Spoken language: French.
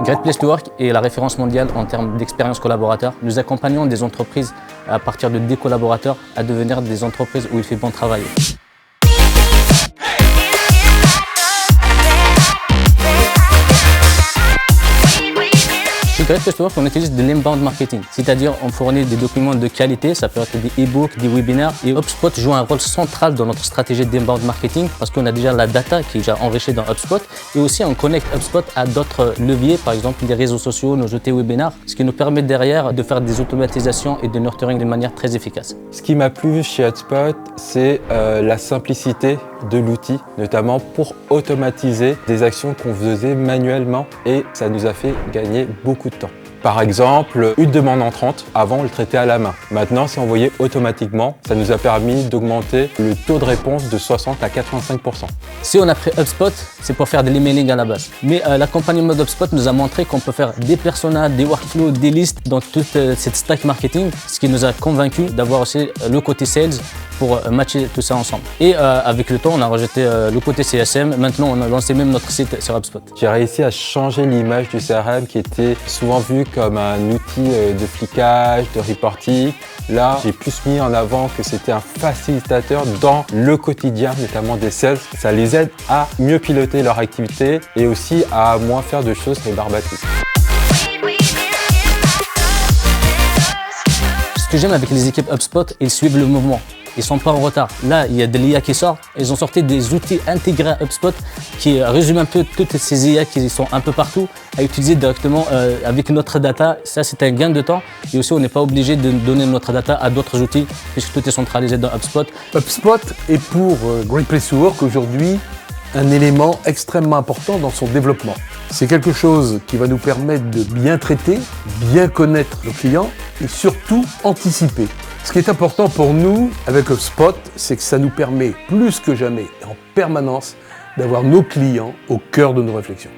Great Place to Work est la référence mondiale en termes d'expérience collaborateur. Nous accompagnons des entreprises à partir de des collaborateurs à devenir des entreprises où il fait bon travailler. Chez Great Place to Work, on utilise de l'inbound marketing, c'est-à-dire on fournit des documents de qualité, ça peut être des e-books, des webinaires, et HubSpot joue un rôle central dans notre stratégie d'inbound marketing parce qu'on a déjà la data qui est déjà enrichie dans HubSpot et aussi on connecte HubSpot à d'autres leviers, par exemple les réseaux sociaux, nos outils webinaires, ce qui nous permet derrière de faire des automatisations et de nurturing de manière très efficace. Ce qui m'a plu chez HubSpot, c'est la simplicité de l'outil, notamment pour automatiser des actions qu'on faisait manuellement et ça nous a fait gagner beaucoup de temps. Par exemple, une demande entrante, avant on le traitait à la main. Maintenant, c'est envoyé automatiquement. Ça nous a permis d'augmenter le taux de réponse de 60 à 85%. Si on a pris HubSpot, c'est pour faire de l'emailing à la base. Mais l'accompagnement d'HubSpot nous a montré qu'on peut faire des personas, des workflows, des listes dans toute cette stack marketing, ce qui nous a convaincus d'avoir aussi le côté sales pour matcher tout ça ensemble. Et avec le temps, on a rejeté le côté CSM. Maintenant, on a lancé même notre site sur HubSpot. J'ai réussi à changer l'image du CRM qui était souvent vu comme un outil de flicage, de reporting. Là, j'ai plus mis en avant que c'était un facilitateur dans le quotidien, notamment des sales. Ça les aide à mieux piloter leur activité et aussi à moins faire de choses rébarbatives. Ce que j'aime avec les équipes HubSpot, ils suivent le mouvement. Ils ne sont pas en retard. Là, il y a de l'IA qui sort. Ils ont sorti des outils intégrés à HubSpot qui résument un peu toutes ces IA qui sont un peu partout à utiliser directement avec notre data. Ça, c'est un gain de temps. Et aussi, on n'est pas obligé de donner notre data à d'autres outils puisque tout est centralisé dans HubSpot. HubSpot est pour Great Place to Work aujourd'hui un élément extrêmement important dans son développement. C'est quelque chose qui va nous permettre de bien traiter, bien connaître nos clients et surtout anticiper. Ce qui est important pour nous avec HubSpot, c'est que ça nous permet plus que jamais et en permanence d'avoir nos clients au cœur de nos réflexions.